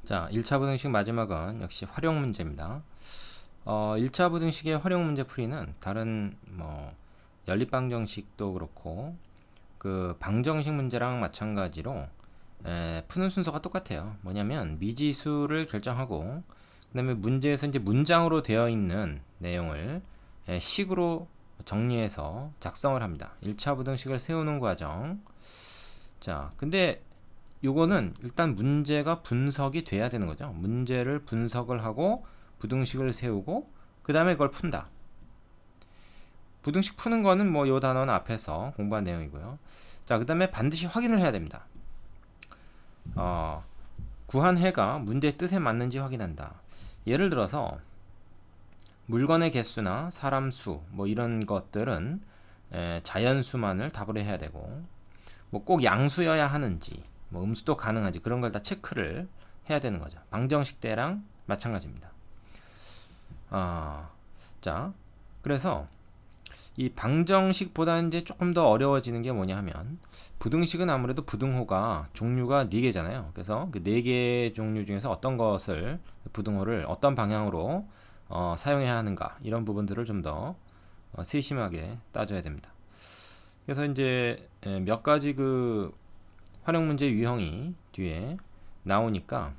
자, 1차 부등식 마지막은 역시 활용 문제입니다. 1차 부등식의 활용 문제 풀이는 다른 연립방정식도 그렇고 그 방정식 문제랑 마찬가지로 푸는 순서가 똑같아요. 뭐냐면 미지수를 결정하고 그다음에 문제에서 이제 문장으로 되어 있는 내용을 식으로 정리해서 작성을 합니다. 1차 부등식을 세우는 과정. 자, 근데 요거는 일단 문제가 분석이 돼야 되는 거죠. 문제를 분석을 하고 부등식을 세우고 그 다음에 그걸 푼다. 부등식 푸는 거는 뭐 요 단어는 앞에서 공부한 내용이고요. 자, 그 다음에 반드시 확인을 해야 됩니다. 구한 해가 문제의 뜻에 맞는지 확인한다. 예를 들어서 물건의 개수나 사람 수 뭐 이런 것들은 자연수만을 답으로 해야 되고 뭐 꼭 양수여야 하는지 뭐 음수도 가능한지 그런 걸 다 체크를 해야 되는 거죠. 방정식 때랑 마찬가지입니다. 자, 그래서 이 방정식보다 이제 조금 더 어려워지는 게 뭐냐 하면 부등식은 아무래도 부등호가 종류가 4개잖아요. 그래서 그 4개 종류 중에서 어떤 것을 부등호를 어떤 방향으로 사용해야 하는가 이런 부분들을 좀 더 세심하게 따져야 됩니다. 그래서 이제 몇 가지 그 활용 문제 유형이 뒤에 나오니까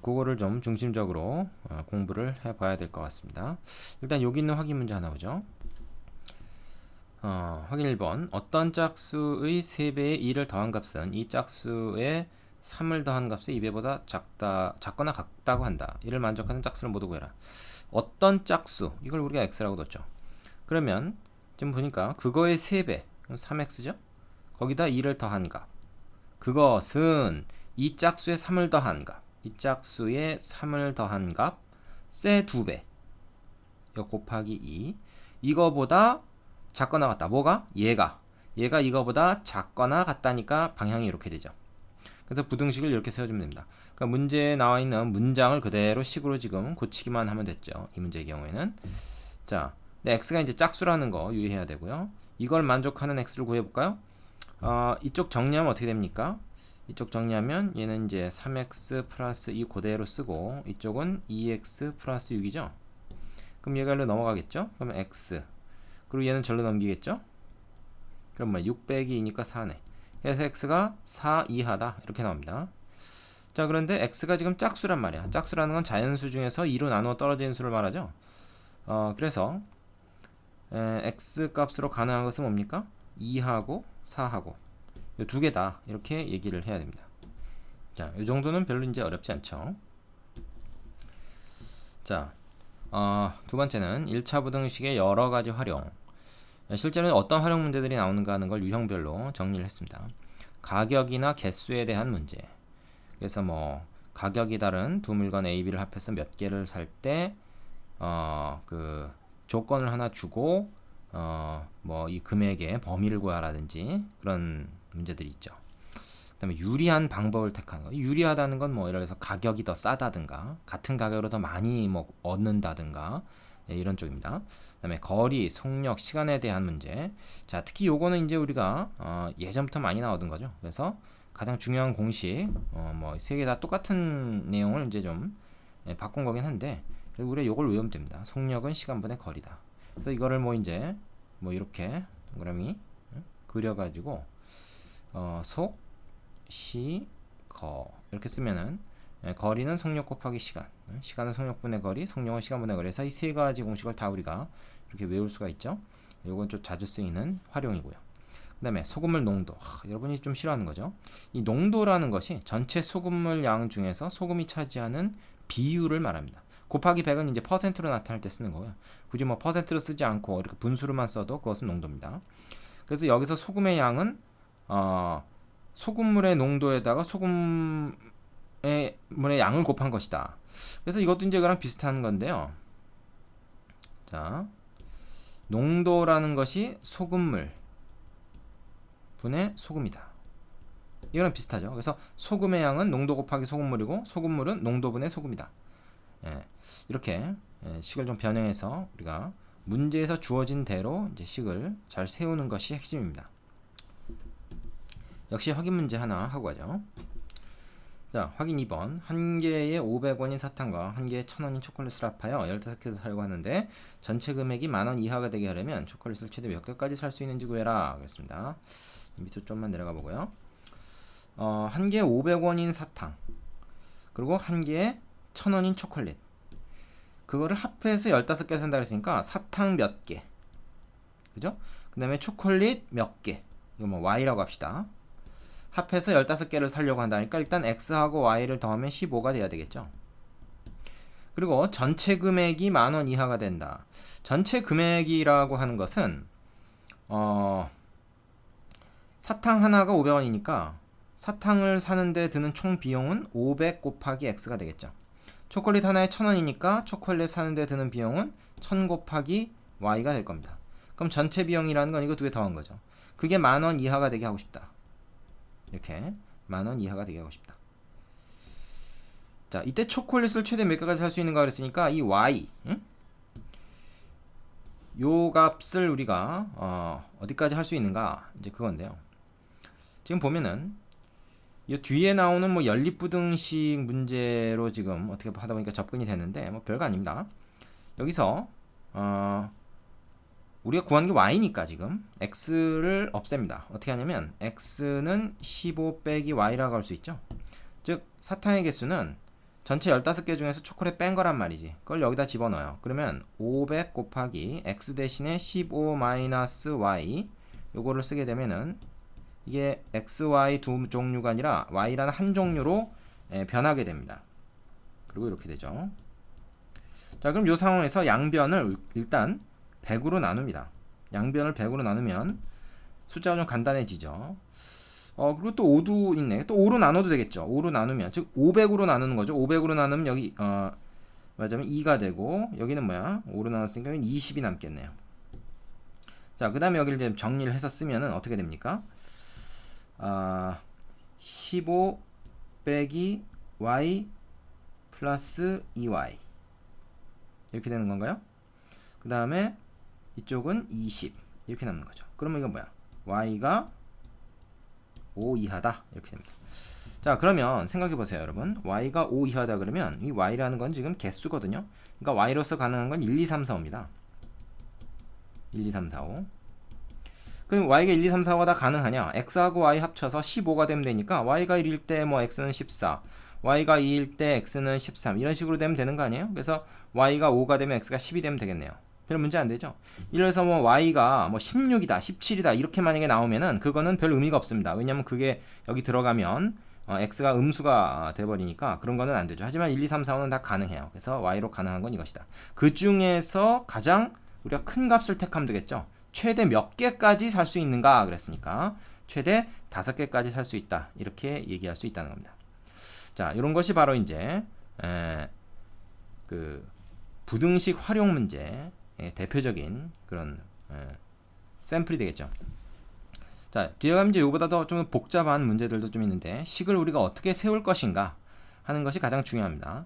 그거를 좀 중심적으로 공부를 해봐야 될 것 같습니다. 일단 여기 있는 확인 문제 하나 보죠. 확인 1번. 어떤 짝수의 3배의 2를 더한 값은 이 짝수의 3을 더한 값의 2배보다 작거나 같다고 한다. 이를 만족하는 짝수를 모두 구해라. 어떤 짝수, 이걸 우리가 x라고 뒀죠. 그러면 지금 보니까 그거의 3배, 그럼 3x죠? 거기다 2를 더한 값. 그것은 이 짝수의 3을 더한 값, 이 짝수의 3을 더한 값, 세 2배, 여 곱하기 2, 이거보다 작거나 같다. 뭐가? 얘가 이거보다 작거나 같다니까 방향이 이렇게 되죠. 그래서 부등식을 이렇게 세워주면 됩니다. 그러니까 문제에 나와 있는 문장을 그대로 식으로 지금 고치기만 하면 됐죠. 이 문제의 경우에는. 자, 근데 x가 이제 짝수라는 거 유의해야 되고요. 이걸 만족하는 x를 구해볼까요? 이쪽 정리하면 어떻게 됩니까? 이쪽 정리하면 얘는 이제 3x 플러스 2 그대로 쓰고 이쪽은 2x 플러스 6이죠. 그럼 얘가 일로 넘어가겠죠? 그러면 x 그리고 얘는 절로 넘기겠죠? 그럼 뭐 6 빼기 2니까 4네. 그래서 x가 4 이하다 이렇게 나옵니다. 자, 그런데 x가 지금 짝수란 말이야. 짝수라는 건 자연수 중에서 2로 나누어 떨어지는 수를 말하죠. 그래서 x 값으로 가능한 것은 뭡니까? 2하고 4하고 이 두 개다 이렇게 얘기를 해야 됩니다. 자, 이 정도는 별로 이제 어렵지 않죠. 자, 두 번째는 1차 부등식의 여러 가지 활용. 실제로 어떤 활용 문제들이 나오는가 하는 걸 유형별로 정리를 했습니다. 가격이나 개수에 대한 문제. 그래서 뭐 가격이 다른 두 물건 A, B를 합해서 몇 개를 살 때 그 조건을 하나 주고 뭐 이 금액의 범위를 구하라든지 그런 문제들이 있죠. 그다음에 유리한 방법을 택하는 거. 유리하다는 건 뭐 예를 들어서 가격이 더 싸다든가 같은 가격으로 더 많이 뭐 얻는다든가 이런 쪽입니다. 그다음에 거리, 속력, 시간에 대한 문제. 자, 특히 요거는 이제 우리가 예전부터 많이 나오던 거죠. 그래서 가장 중요한 공식 뭐 세 개 다 똑같은 내용을 이제 좀 바꾼 거긴 한데 우리가 요걸 외우면 됩니다. 속력은 시간분의 거리다. 그래서 이거를 뭐 이제 뭐 이렇게 동그라미 그려가지고 속, 시, 거 이렇게 쓰면은 거리는 속력 곱하기 시간, 시간은 속력분의 거리, 속력은 시간분의 거리. 그래서 이 세 가지 공식을 다 우리가 이렇게 외울 수가 있죠. 이건 좀 자주 쓰이는 활용이고요. 그 다음에 소금물 농도. 여러분이 좀 싫어하는 거죠. 이 농도라는 것이 전체 소금물 양 중에서 소금이 차지하는 비율을 말합니다. 곱하기 100은 이제 퍼센트로 나타날 때 쓰는 거고요. 굳이 뭐 퍼센트로 쓰지 않고 이렇게 분수로만 써도 그것은 농도입니다. 그래서 여기서 소금의 양은 소금물의 농도에다가 소금의 물의 양을 곱한 것이다. 그래서 이것도 이제 그랑 비슷한 건데요. 자, 농도라는 것이 소금물 분의 소금이다. 이거랑 비슷하죠. 그래서 소금의 양은 농도 곱하기 소금물이고 소금물은 농도분의 소금이다. 이렇게 식을 좀 변형해서 우리가 문제에서 주어진 대로 이제 식을 잘 세우는 것이 핵심입니다. 역시 확인 문제 하나 하고 가죠. 자, 확인 2번. 한 개에 500원인 사탕과 한 개에 1000원인 초콜릿을 합하여 15개를 사려고 하는데 전체 금액이 10,000원 이하가 되게 하려면 초콜릿을 최대 몇 개까지 살 수 있는지 구해라. 그랬습니다. 밑으로 좀만 내려가 보고요. 한 개에 500원인 사탕, 그리고 한 개에 1000원인 초콜릿. 그거를 합해서 15개 산다 그랬으니까 사탕 몇 개, 그죠? 그 다음에 초콜릿 몇 개, 이거 뭐 Y라고 합시다. 합해서 15개를 사려고 한다니까 일단 X하고 Y를 더하면 15가 돼야 되겠죠. 그리고 전체 금액이 10,000원 이하가 된다. 전체 금액이라고 하는 것은 사탕 하나가 500원이니까 사탕을 사는데 드는 총 비용은 500 곱하기 X가 되겠죠. 초콜릿 하나에 1000원이니까 초콜릿 사는데 드는 비용은 1000 곱하기 Y가 될 겁니다. 그럼 전체 비용이라는 건 이거 두 개 더한 거죠. 그게 10,000원 이하가 되게 하고 싶다. 이렇게 10,000원 이하가 되게 하고 싶다. 자, 이때 초콜릿을 최대 몇 개까지 살 수 있는가 그랬으니까 이 Y, 응? 요 값을 우리가 어디까지 할 수 있는가, 이제 그건데요. 지금 보면은 이 뒤에 나오는 뭐 연립부등식 문제로 지금 어떻게 하다 보니까 접근이 되는데 뭐 별거 아닙니다. 여기서 우리가 구하는 게 Y니까 지금 X를 없앱니다. 어떻게 하냐면 X는 15 빼기 Y라고 할 수 있죠. 즉 사탕의 개수는 전체 15개 중에서 초콜릿 뺀 거란 말이지. 그걸 여기다 집어넣어요. 그러면 500 곱하기 X 대신에 15 마이너스 Y, 요거를 쓰게 되면은 이게 X, Y 두 종류가 아니라 Y라는 한 종류로 변하게 됩니다. 그리고 이렇게 되죠. 자, 그럼 이 상황에서 양변을 일단 100으로 나눕니다. 양변을 100으로 나누면 숫자가 좀 간단해지죠. 그리고 또 5도 있네. 또 5로 나눠도 되겠죠. 5로 나누면, 즉 500으로 나누는 거죠. 500으로 나누면 여기 말하자면 2가 되고, 여기는 뭐야? 5로 나눴으니까 20이 남겠네요. 자, 그 다음에 여기를 정리를 해서 쓰면은 어떻게 됩니까? 15 빼기 y 플러스 2y 이렇게 되는 건가요? 그 다음에 이쪽은 20 이렇게 남는 거죠. 그러면 이건 뭐야? y가 5 이하다 이렇게 됩니다. 자, 그러면 생각해 보세요, 여러분. y가 5 이하다 그러면 이 y라는 건 지금 개수거든요. 그러니까 y로서 가능한 건 1, 2, 3, 4, 5입니다. 1, 2, 3, 4, 5. 그럼 y가 1, 2, 3, 4가 다 가능하냐? x하고 y 합쳐서 15가 되면 되니까 y가 1일 때 뭐 x는 14, y가 2일 때 x는 13 이런 식으로 되면 되는 거 아니에요? 그래서 y가 5가 되면 x가 10이 되면 되겠네요. 별 문제 안 되죠? 이래서 뭐 y가 뭐 16이다, 17이다 이렇게 만약에 나오면은 그거는 별 의미가 없습니다. 왜냐면 그게 여기 들어가면 x가 음수가 돼버리니까 그런 거는 안 되죠. 하지만 1, 2, 3, 4, 5는 다 가능해요. 그래서 y로 가능한 건 이것이다. 그 중에서 가장 우리가 큰 값을 택하면 되겠죠. 최대 몇 개까지 살 수 있는가 그랬으니까 최대 5개까지 살 수 있다 이렇게 얘기할 수 있다는 겁니다. 자, 이런 것이 바로 이제 그 부등식 활용 문제 대표적인 그런 샘플이 되겠죠. 자, 뒤에 가면 이제 이거보다 더 좀 복잡한 문제들도 좀 있는데 식을 우리가 어떻게 세울 것인가 하는 것이 가장 중요합니다.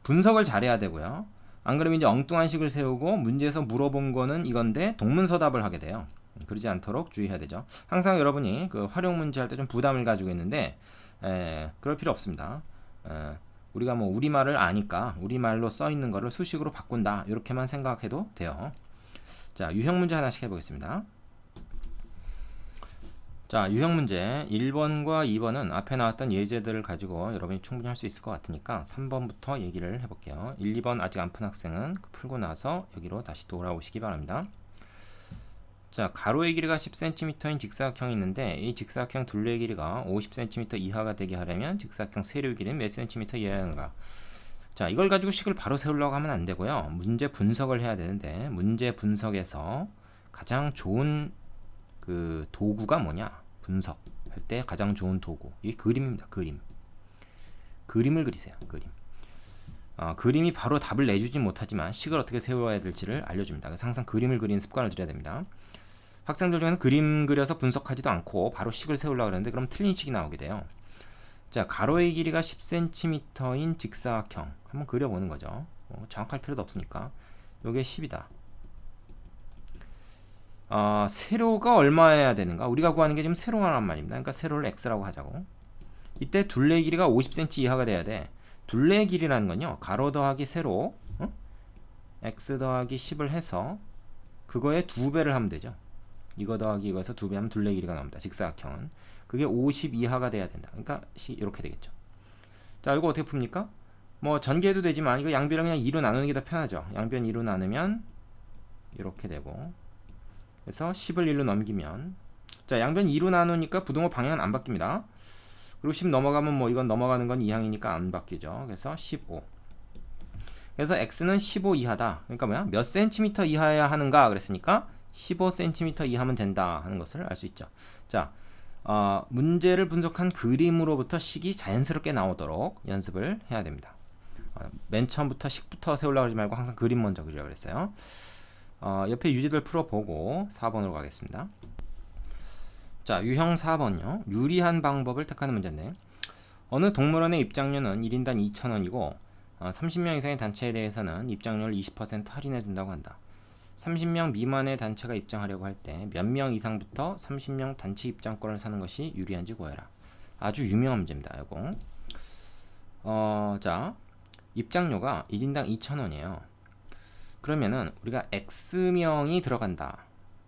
분석을 잘해야 되고요. 안 그러면 이제 엉뚱한 식을 세우고 문제에서 물어본 거는 이건데 동문서답을 하게 돼요. 그러지 않도록 주의해야 되죠. 항상 여러분이 그 활용 문제 할 때 좀 부담을 가지고 있는데 그럴 필요 없습니다. 우리가 뭐 우리말을 아니까 우리말로 써 있는 거를 수식으로 바꾼다 이렇게만 생각해도 돼요. 자, 유형 문제 하나씩 해보겠습니다. 자, 유형 문제 1번과 2번은 앞에 나왔던 예제들을 가지고 여러분이 충분히 할 수 있을 것 같으니까 3번부터 얘기를 해볼게요. 1, 2번 아직 안 푼 학생은 풀고 나서 여기로 다시 돌아오시기 바랍니다. 자, 가로의 길이가 10cm인 직사각형이 있는데 이 직사각형 둘레의 길이가 50cm 이하가 되게 하려면 직사각형 세로의 길이는 몇 cm 이하여야 하는가? 자, 이걸 가지고 식을 바로 세우려고 하면 안 되고요. 문제 분석을 해야 되는데 문제 분석에서 가장 좋은 그 도구가 뭐냐? 분석할 때 가장 좋은 도구. 이게 그림입니다. 그림. 그림을 그리세요. 그림. 그림이 바로 답을 내주진 못하지만 식을 어떻게 세워야 될지를 알려줍니다. 그래서 항상 그림을 그리는 습관을 들여야 됩니다. 학생들 중에는 그림 그려서 분석하지도 않고 바로 식을 세우려고 그러는데 그럼 틀린 식이 나오게 돼요. 자, 가로의 길이가 10cm인 직사각형 한번 그려보는 거죠. 정확할 필요도 없으니까. 요게 10이다. 세로가 얼마여야 되는가? 우리가 구하는 게 지금 세로란 말입니다. 그러니까 세로를 x라고 하자고. 이때 둘레 길이가 50cm 이하가 돼야 돼. 둘레 길이라는 건요, 가로 더하기 세로 x 더하기 10을 해서 그거에 2배를 하면 되죠. 이거 더하기 이거에서 2배 하면 둘레 길이가 나옵니다. 직사각형은 그게 50 이하가 돼야 된다. 그러니까 이렇게 되겠죠. 자, 이거 어떻게 풉니까? 뭐 전개해도 되지만 이거 양변을 그냥 2로 나누는 게 더 편하죠. 양변 2로 나누면 이렇게 되고, 그래서 10을 1로 넘기면, 자, 양변 2로 나누니까 부등호 방향은 안 바뀝니다. 그리고 10 넘어가면 뭐 이건 넘어가는 건 이항이니까 안 바뀌죠. 그래서 15. 그래서 x는 15 이하다. 그러니까 뭐야? 몇 센티미터 이하여야 하는가 그랬으니까 15cm 이하면 된다 하는 것을 알 수 있죠. 자, 문제를 분석한 그림으로부터 식이 자연스럽게 나오도록 연습을 해야 됩니다. 맨 처음부터 식부터 세우려고 하지 말고 항상 그림 먼저 그리라고 그랬어요. 옆에 유제들 풀어보고 4번으로 가겠습니다. 자, 유형 4번요. 유리한 방법을 택하는 문제인데, 어느 동물원의 입장료는 1인당 2,000원이고 30명 이상의 단체에 대해서는 입장료를 20% 할인해 준다고 한다. 30명 미만의 단체가 입장하려고 할 때 몇 명 이상부터 30명 단체 입장권을 사는 것이 유리한지 구해라. 아주 유명한 문제입니다. 이거. 자, 입장료가 1인당 2,000원이에요. 그러면은 우리가 X명이 들어간다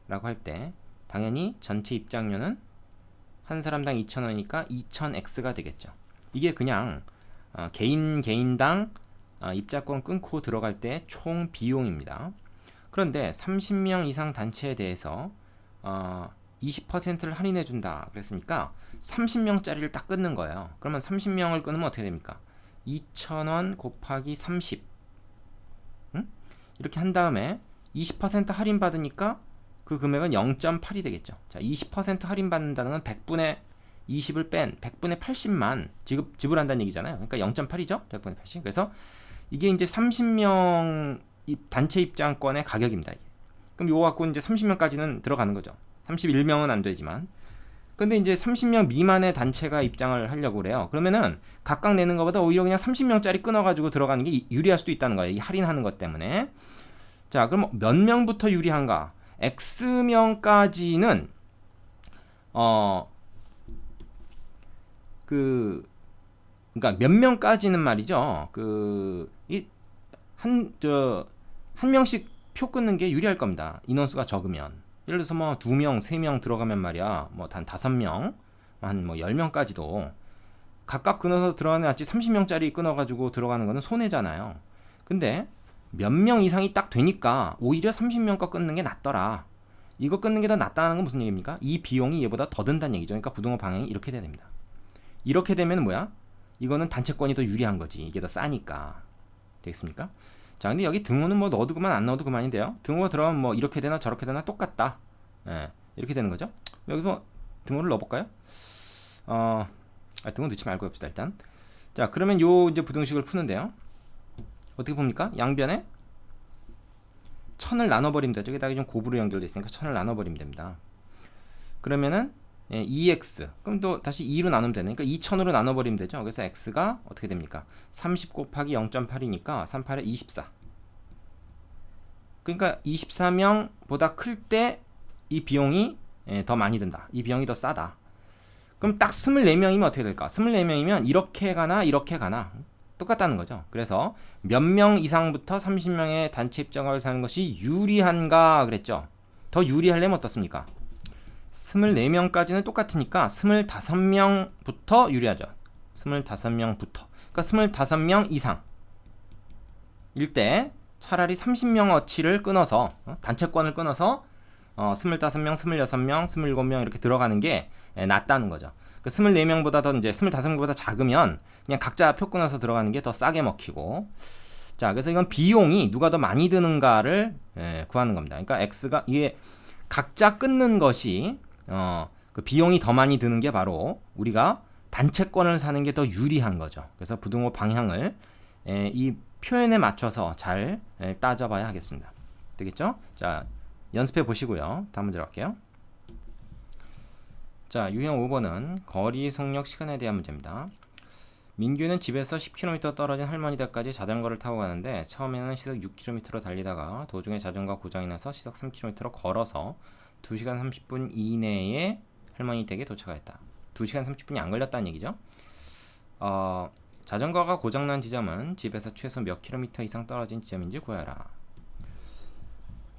라고 할 때 당연히 전체 입장료는 한 사람당 2,000원이니까 2,000X가 되겠죠. 이게 그냥 개인당 입장권 끊고 들어갈 때 총 비용입니다. 그런데 30명 이상 단체에 대해서 20%를 할인해 준다 그랬으니까 30명짜리를 딱 끊는 거예요. 그러면 30명을 끊으면 어떻게 됩니까? 2,000원 곱하기 30 이렇게 한 다음에 20% 할인 받으니까 그 금액은 0.8이 되겠죠. 자, 20% 할인 받는다는 건 100분의 20을 뺀 100분의 80만 지불한다는 얘기잖아요. 그러니까 0.8이죠. 100분의 80. 그래서 이게 이제 30명 단체 입장권의 가격입니다. 그럼 요거 갖고 이제 30명까지는 들어가는 거죠. 31명은 안 되지만. 근데 이제 30명 미만의 단체가 입장을 하려고 그래요. 그러면은 각각 내는 것보다 오히려 그냥 30명짜리 끊어가지고 들어가는 게 유리할 수도 있다는 거예요. 이 할인하는 것 때문에. 자, 그럼 몇 명부터 유리한가? X명까지는 그러니까 몇 명까지는 말이죠. 한 명씩 표 끊는 게 유리할 겁니다. 인원수가 적으면. 예를 들어서 뭐 2명, 3명 들어가면 말이야. 뭐 단 5명, 한 뭐 10명까지도 각각 끊어서 들어가는 낫지 30명짜리 끊어가지고 들어가는 거는 손해잖아요. 근데 몇 명 이상이 딱 되니까 오히려 30명 거 끊는 게 낫더라. 이거 끊는 게 더 낫다는 건 무슨 얘기입니까? 이 비용이 얘보다 더 든다는 얘기죠. 그러니까 부등호 방향이 이렇게 돼야 됩니다. 이렇게 되면 뭐야? 이거는 단체권이 더 유리한 거지. 이게 더 싸니까. 되겠습니까? 자, 근데 여기 등호는 뭐 넣어도 그만 안 넣어도 그만인데요. 등호가 들어가면 뭐 이렇게 되나 저렇게 되나 똑같다. 예, 이렇게 되는 거죠. 여기서 뭐 등호를 넣어볼까요? 등호 넣지 말고 봅시다 일단. 자, 그러면 요 이제 부등식을 푸는데요. 어떻게 봅니까? 양변에 1000을 나눠버리면 되죠. 여기다가 좀 곱으로 연결되어 있으니까 1000을 나눠버리면 됩니다. 그러면은 2x 그럼 또 다시 2로 나누면 되네. 그러니까 2000으로 나눠버리면 되죠. 그래서 x가 어떻게 됩니까? 30 곱하기 0.8이니까 38에 24. 그러니까 24명보다 클 때 이 비용이 더 많이 든다. 이 비용이 더 싸다. 그럼 딱 24명이면 어떻게 될까? 24명이면 이렇게 가나 이렇게 가나 똑같다는 거죠. 그래서 몇 명 이상부터 30명의 단체 입장을 사는 것이 유리한가 그랬죠. 더 유리하려면 어떻습니까? 24명까지는 똑같으니까 25명부터 유리하죠. 25명부터. 그러니까 25명 이상 일 때 차라리 30명어치를 끊어서 단체권을 끊어서 25명, 26명, 27명 이렇게 들어가는 게 낫다는 거죠. 그 24명보다 더 이제 25명보다 작으면 그냥 각자 표 끊어서 들어가는 게 더 싸게 먹히고. 자, 그래서 이건 비용이 누가 더 많이 드는가를 구하는 겁니다. 그러니까 x가 이게 각자 끊는 것이 그 비용이 더 많이 드는 게 바로 우리가 단체권을 사는 게 더 유리한 거죠. 그래서 부등호 방향을 이 표현에 맞춰서 잘 따져봐야 하겠습니다. 되겠죠? 자, 연습해 보시고요. 다음 문제로 갈게요. 자, 유형 5번은 거리, 속력, 시간에 대한 문제입니다. 민규는 집에서 10km 떨어진 할머니 댁까지 자전거를 타고 가는데 처음에는 시속 6km로 달리다가 도중에 자전거 고장이 나서 시속 3km로 걸어서 2시간 30분 이내에 할머니 댁에 도착하였다. 2시간 30분이 안 걸렸다는 얘기죠. 자전거가 고장난 지점은 집에서 최소 몇 킬로미터 이상 떨어진 지점인지 구하라.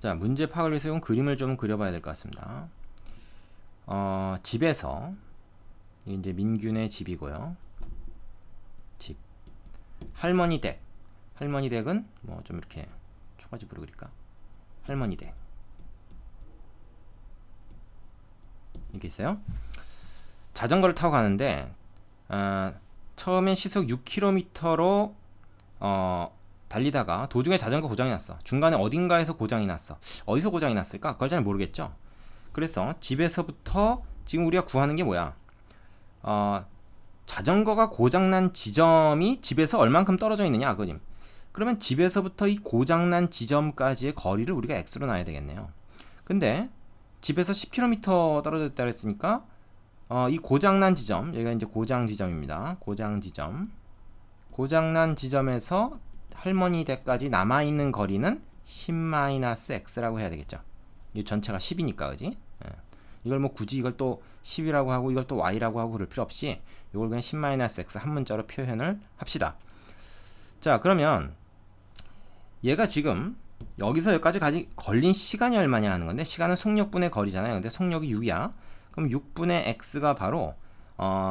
자, 문제 파악을 위해서 이건 그림을 좀 그려봐야 될 것 같습니다. 집에서 이게 이제 민균의 집이고요. 집. 할머니 댁. 할머니 댁은 뭐 좀 이렇게 초가집으로 그릴까? 할머니 댁. 이렇게 있어요. 자전거를 타고 가는데 처음엔 시속 6km로 달리다가 도중에 자전거 고장이 났어. 중간에 어딘가에서 고장이 났어. 어디서 고장이 났을까? 그걸 잘 모르겠죠. 그래서 집에서부터 지금 우리가 구하는 게 뭐야? 자전거가 고장난 지점이 집에서 얼만큼 떨어져 있느냐, 그림. 그러면 집에서부터 이 고장난 지점까지의 거리를 우리가 x로 놔야 되겠네요. 근데 집에서 10km 떨어졌다 그랬으니까 이 고장난 지점, 여기가 이제 고장 지점입니다. 고장 지점. 고장난 지점에서 할머니 댁까지 남아있는 거리는 10-x라고 해야 되겠죠. 이 전체가 10이니까, 그지? 예. 이걸 뭐 굳이 이걸 또 10이라고 하고 이걸 또 y라고 하고 그럴 필요 없이 이걸 그냥 10-x 한 문자로 표현을 합시다. 자, 그러면 얘가 지금 여기서 여기까지 걸린 시간이 얼마냐 하는 건데, 시간은 속력분의 거리잖아요. 근데 속력이 6이야. 그럼 6분의 x가 바로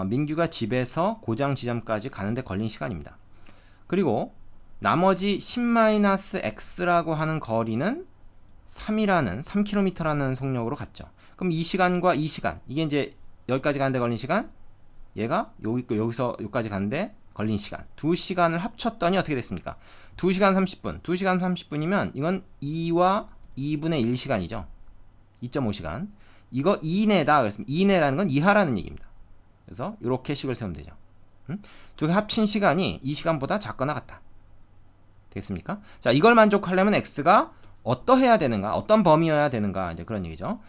민규가 집에서 고장 지점까지 가는데 걸린 시간입니다. 그리고 나머지 10-x라고 하는 거리는 3km라는 속력으로 갔죠. 그럼 이 시간과 이 시간, 이게 이제 여기까지 가는데 걸린 시간, 얘가 여기서 여기까지 가는데 걸린 시간, 2시간을 합쳤더니 어떻게 됐습니까? 2시간 30분. 2시간 30분이면 이건 2와 2분의 1시간이죠. 2.5시간. 이거 이내다. 그랬으면 이내라는 건 이하라는 얘기입니다. 그래서 이렇게 식을 세우면 되죠. 두 개 합친 시간이 이 시간보다 작거나 같다. 되겠습니까? 자, 이걸 만족하려면 x가 어떠해야 되는가? 어떤 범위여야 되는가? 이제 그런 얘기죠.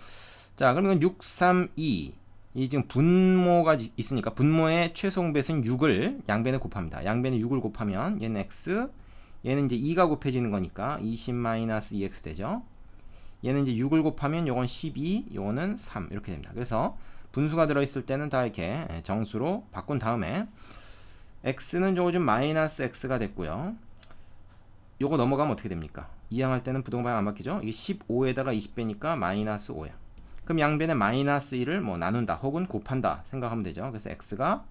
자, 그럼 이건 6, 3, 2. 이 지금 분모가 있으니까 분모의 최소 공배수는 6을 양변에 곱합니다. 양변에 6을 곱하면 얘는 x, 얘는 이제 2가 곱해지는 거니까 20-2x 되죠. 얘는 이제 6을 곱하면 요건 12, 요거는 3 이렇게 됩니다. 그래서 분수가 들어있을 때는 다 이렇게 정수로 바꾼 다음에 x는 저거 좀 마이너스 x가 됐고요. 요거 넘어가면 어떻게 됩니까? 이항할 때는 부동방향 안 바뀌죠? 이게 15에다가 20 빼니까 마이너스 5야. 그럼 양변에 마이너스 1을 뭐 나눈다 혹은 곱한다 생각하면 되죠. 그래서 x가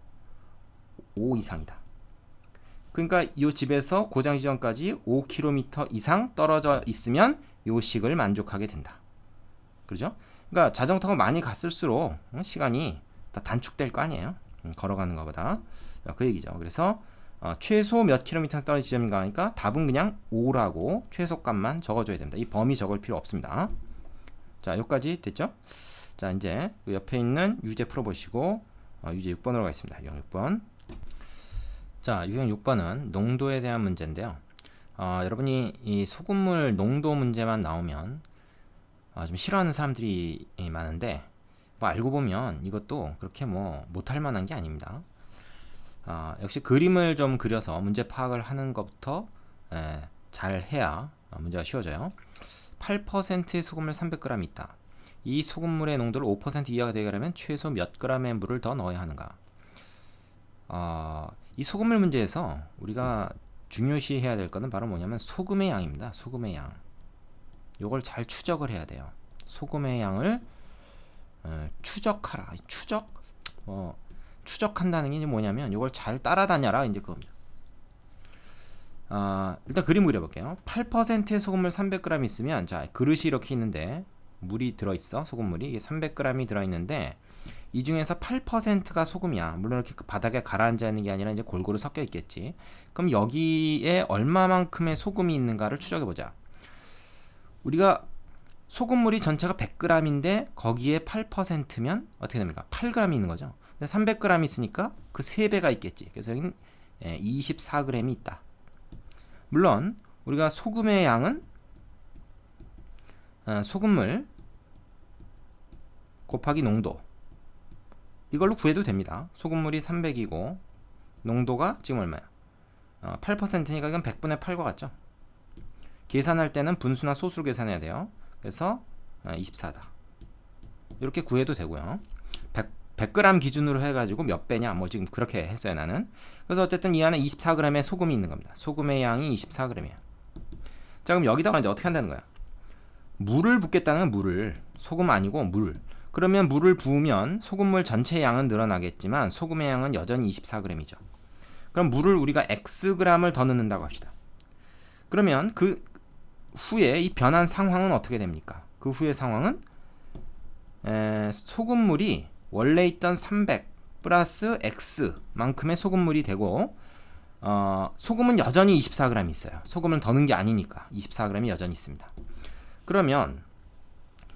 5 이상이다. 그러니까 이 집에서 고장 지점까지 5km 이상 떨어져 있으면 요 식을 만족하게 된다. 그렇죠? 그러니까 자전거 타고 많이 갔을수록 시간이 다 단축될 거 아니에요. 걸어가는 것보다. 그 얘기죠. 그래서 최소 몇 킬로미터 떨어진 지점인가 하니까 답은 그냥 5라고 최소값만 적어줘야 됩니다. 이 범위 적을 필요 없습니다. 자, 여기까지 됐죠? 자, 이제 그 옆에 있는 유제 풀어보시고 유제 6번으로 가겠습니다. 유형 6번. 자, 유형 6번은 농도에 대한 문제인데요. 여러분이 이 소금물 농도 문제만 나오면 좀 싫어하는 사람들이 많은데 뭐 알고 보면 이것도 그렇게 뭐 못할 만한 게 아닙니다. 역시 그림을 좀 그려서 문제 파악을 하는 것부터 잘 해야 문제가 쉬워져요. 8%의 소금물 300g 있다. 이 소금물의 농도를 5% 이하가 되게 하려면 최소 몇 g의 물을 더 넣어야 하는가? 이 소금물 문제에서 우리가 중요시해야 될 것은 바로 뭐냐면 소금의 양입니다. 소금의 양. 요걸 잘 추적을 해야 돼요. 소금의 양을 추적하라. 추적한다는 게 이제 뭐냐면 요걸 잘 따라다녀라 이제 그겁니다. 일단 그림 그려볼게요. 8%의 소금물 300g 있으면, 자, 그릇이 이렇게 있는데 물이 들어있어. 소금물이 이게 300g이 들어있는데 이 중에서 8%가 소금이야. 물론 이렇게 바닥에 가라앉아 있는 게 아니라 이제 골고루 섞여 있겠지. 그럼 여기에 얼마만큼의 소금이 있는가를 추적해 보자. 우리가 소금물이 전체가 100g인데 거기에 8%면 어떻게 됩니까? 8g이 있는 거죠. 300g 있으니까 그 3배가 있겠지. 그래서 여기는 24g이 있다. 물론 우리가 소금의 양은 소금물 곱하기 농도 이걸로 구해도 됩니다. 소금물이 300이고 농도가 지금 얼마야? 8%니까 이건 100분의 8과 같죠? 계산할 때는 분수나 소수를 계산해야 돼요. 그래서 24다. 이렇게 구해도 되고요. 100 100g 기준으로 해가지고 몇 배냐 뭐 지금 그렇게 했어요 나는. 그래서 어쨌든 이 안에 24g의 소금이 있는 겁니다. 소금의 양이 24g이에요. 자 그럼 여기다가 이제 어떻게 한다는 거야? 물을 붓겠다는 건 물을, 소금 아니고 물. 그러면 물을 부으면 소금물 전체 양은 늘어나겠지만 소금의 양은 여전히 24g이죠. 그럼 물을 우리가 Xg을 더 넣는다고 합시다. 그러면 그 후에 이 변한 상황은 어떻게 됩니까? 그 후의 상황은 소금물이 원래 있던 300 플러스 X만큼의 소금물이 되고 소금은 여전히 24g 있어요. 소금을 더 넣은 게 아니니까 24g이 여전히 있습니다. 그러면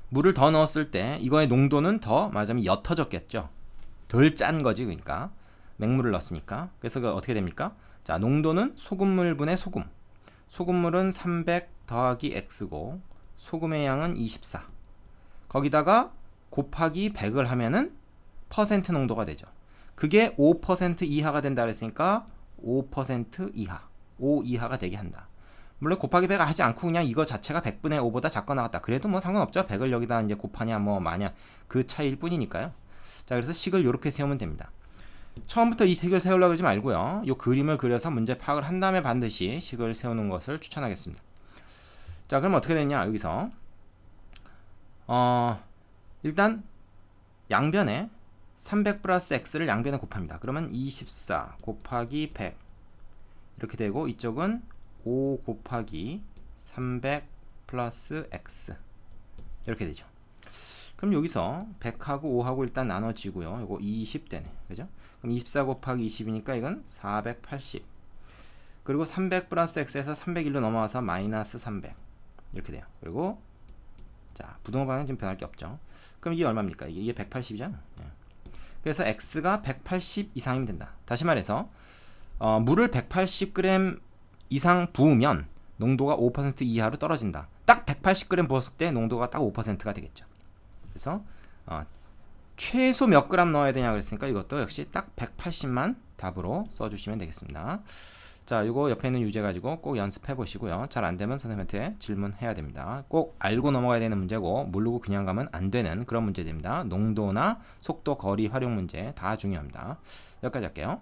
물을 더 넣었을 때 이거의 농도는 더 말하자면 옅어졌겠죠. 덜 짠 거지 그러니까 맹물을 넣었으니까. 그래서 그 어떻게 됩니까? 자 농도는 소금물분의 소금. 소금물은 300 더하기 X고 소금의 양은 24. 거기다가 곱하기 100을 하면은 퍼센트 농도가 되죠. 그게 5% 이하가 된다 그랬으니까 5% 이하, 5 이하가 되게 한다. 물론 곱하기 100 하지 않고 그냥 이거 자체가 100분의 5보다 작거나 같다. 그래도 뭐 상관없죠. 100을 여기다 이제 곱하냐 뭐 마냐 그 차이일 뿐이니까요. 자 그래서 식을 이렇게 세우면 됩니다. 처음부터 이 식을 세우려고 하지 말고요. 이 그림을 그려서 문제 파악을 한 다음에 반드시 식을 세우는 것을 추천하겠습니다. 자 그럼 어떻게 되냐 여기서 일단 양변에 300 플러스 x를 양변에 곱합니다. 그러면 24 곱하기 100 이렇게 되고 이쪽은 5 곱하기 300 플러스 x 이렇게 되죠. 그럼 여기서 100하고 5하고 일단 나눠지고요. 이거 20 되네. 그죠? 그럼 24 곱하기 20이니까 이건 480. 그리고 300 플러스 x에서 301로 넘어와서 마이너스 300 이렇게 돼요. 그리고 자 부동호 방향은 지금 변할 게 없죠. 그럼 이게 얼마입니까? 이게 180이잖아. 그래서 x가 180 이상이면 된다. 다시 말해서 물을 180g 이상 부으면 농도가 5% 이하로 떨어진다. 딱 180g 부었을 때 농도가 딱 5%가 되겠죠. 그래서 최소 몇 그램 넣어야 되냐 그랬으니까 이것도 역시 딱 180만 답으로 써주시면 되겠습니다. 자, 이거 옆에 있는 유제 가지고 꼭 연습해 보시고요. 잘 안 되면 선생님한테 질문해야 됩니다. 꼭 알고 넘어가야 되는 문제고 모르고 그냥 가면 안 되는 그런 문제입니다. 농도나 속도, 거리, 활용 문제 다 중요합니다. 여기까지 할게요.